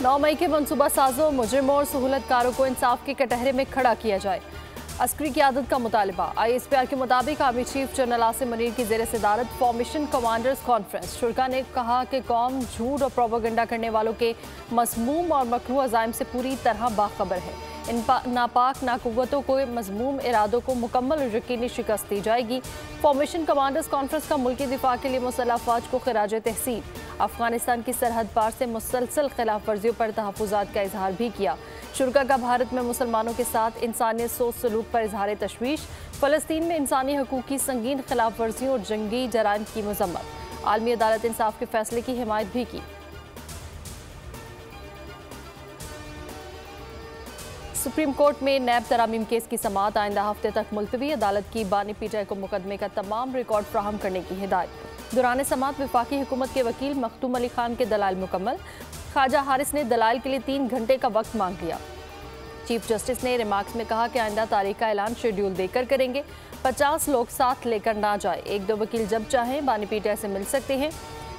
9 मई के मनसूबा साजों, मुजरिमों और सहूलतकारों को इंसाफ के कटहरे में खड़ा किया जाए। अस्करी क़यादत का मुतालबा। ISPR के मुताबिक army chief general Asim Munir की ज़ेर सदारत फॉर्मेशन कमांडर्स कॉन्फ्रेंस। शुरा ने कहा कि कौम झूठ और प्रोपेगेंडा करने वालों के मज़मूम और मकरूह अज़ाइम से पूरी तरह बाखबर है। इन नापाक नाकुव्वतों को मज़मूम इरादों को मुकम्मल और यकीनी शिकस्त दी जाएगी। फॉर्मेशन कमांडर्स कॉन्फ्रेंस का मुल्की दिफा के लिए मुसल्लह अफवाज को खिराज तहसीन। अफगानिस्तान की सरहद पार से मुसलसल खिलाफ वर्जियों पर तहफ़्फ़ुज़ात का इजहार भी किया। शुरा का भारत में मुसलमानों के साथ इंसानियत सोच सलूक पर इजहार तशवीश। फ़लस्तीन में इंसानी हकूक़ की संगीन खिलाफ वर्जियों और जंगी जराइम की मज़म्मत। आलमी अदालत इंसाफ के फैसले की हिमायत भी की। सुप्रीम कोर्ट में नैब तरामीम केस की समाअत आइंदा हफ्ते तक मुलतवी। अदालत की बानी पीटीआई को मुकदमे का तमाम रिकॉर्ड फ्राहम करने की हिदायत। दौरान समाअत वफाकी हुकूमत के वकील मखदूम अली खान के दलाइल मुकम्मल। ख्वाजा हारिस ने दलाइल के लिए 3 घंटे का वक्त मांग लिया। चीफ जस्टिस ने रिमार्क्स में कहा कि आइंदा तारीख का ऐलान शेड्यूल देकर करेंगे। 50 लोग साथ लेकर ना जाए। 1-2 वकील जब चाहें बानी पीटीआई से मिल सकते हैं।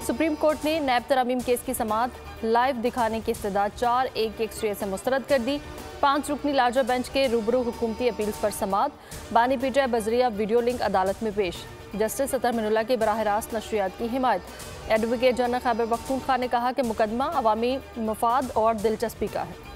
सुप्रीम कोर्ट ने नैब तरामीम केस की समाअत लाइव दिखाने की इस्तेदाद 4-1 स्टे से मुस्तरद कर दी। 5 रुकनी लार्जर बेंच के रूबरू हुकूमती अपील्स पर समाअत। बानी पीटीआई बजरिया वीडियो लिंक अदालत में पेश। जस्टिस अतर मिनुल्लाह की बराह रास्त नशरियात की हिमायत। एडवोकेट जनरल खैबर पख्तूनख्वा ने कहा कि मुकदमा अवामी मफाद और दिलचस्पी का है।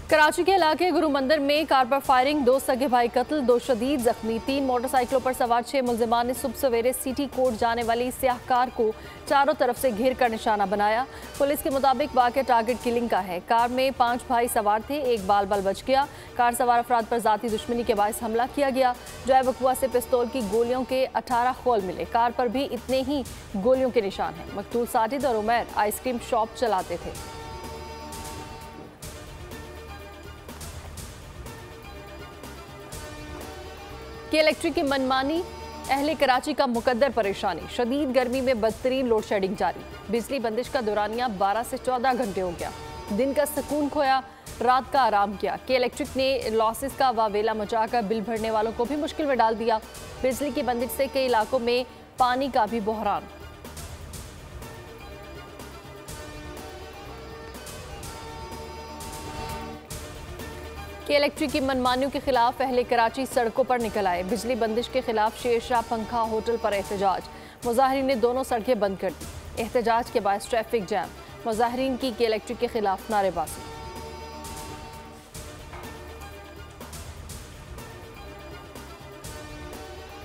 कराची के इलाके गुरु मंदिर में कार पर फायरिंग, 2 सगे भाई कत्ल, 2 शदीद जख्मी। 3 मोटरसाइकिलों पर सवार 6 मुल्जिमान ने सुबह सवेरे सिटी कोर्ट जाने वाली स्याह कार को चारों तरफ से घेर कर निशाना बनाया। पुलिस के मुताबिक वाक़या टारगेट किलिंग का है। कार में 5 भाई सवार थे, 1 बाल बच गया। कार सवार अफराद पर जाती दुश्मनी के बायस हमला किया गया। जय बकुआ से पिस्तौल की गोलियों के 18 खोल मिले। कार पर भी इतने ही गोलियों के निशान हैं। मकतूल साजिद और उमैर आइसक्रीम शॉप चलाते थे। कि इलेक्ट्रिक की मनमानी, अहले कराची का मुकद्दर परेशानी। शदीद गर्मी में बदतरीन लोड शेडिंग जारी। बिजली बंदिश का दौरानिया 12 से 14 घंटे हो गया। दिन का सुकून खोया, रात का आराम किया। कि इलेक्ट्रिक ने लॉसेस का वावेला मचाकर बिल भरने वालों को भी मुश्किल में डाल दिया। बिजली की बंदिश से कई इलाकों में पानी का भी बहरान। कि इलेक्ट्रिक की मनमानियों के खिलाफ अहले कराची सड़कों पर निकल आए। बिजली बंदिश के खिलाफ शेरशाह पंखा होटल पर एहतजाज। मुजाहिरीन ने दोनों सड़कें बंद कर दी। एहतजाज के बाद ट्रैफिक जैम। मुजाहिरीन की कि इलेक्ट्रिक के खिलाफ नारेबाजी।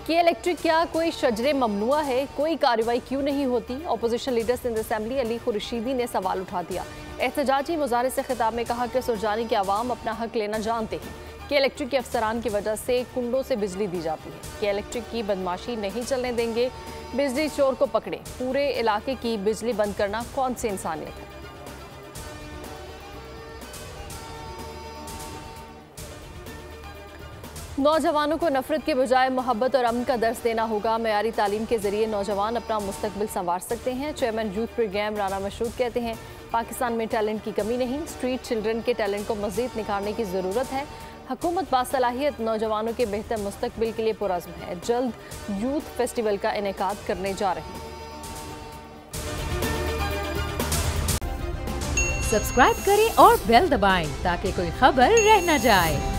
कि इलेक्ट्रिक क्या कोई शजरे ममनुआ है? कोई कार्रवाई क्यों नहीं होती? Opposition leaders in assembly Ali Khurshidi ने सवाल उठा दिया। एहतजाजी मुजाहरे से खिताब में कहा कि सुरजानी के अवाम अपना हक लेना जानते हैं। कि इलेक्ट्रिक के अफसरान की वजह से कुंडों से बिजली दी जाती है। कि इलेक्ट्रिक की बदमाशी नहीं चलने देंगे। बिजली चोर को पकड़े। पूरे इलाके की बिजली बंद करना कौन सी इंसानियत है? नौजवानों को नफरत के बजाय मोहब्बत और अमन का दर्स देना होगा। मयारी तालीम के जरिए नौजवान अपना मुस्तकबिल संवार सकते हैं। Chairman youth program Rana Mashhood कहते हैं, पाकिस्तान में टैलेंट की कमी नहीं, स्ट्रीट चिल्ड्रन के टैलेंट को मज़ीद निखारने की ज़रूरत है। हुकूमत बासलाहियत नौजवानों के बेहतर मुस्तकबिल के लिए पुरज़्म है। जल्द यूथ फेस्टिवल का इनेकाद करने जा रहे हैं। सब्सक्राइब करें और बेल दबाएं ताकि कोई खबर रह न जाए।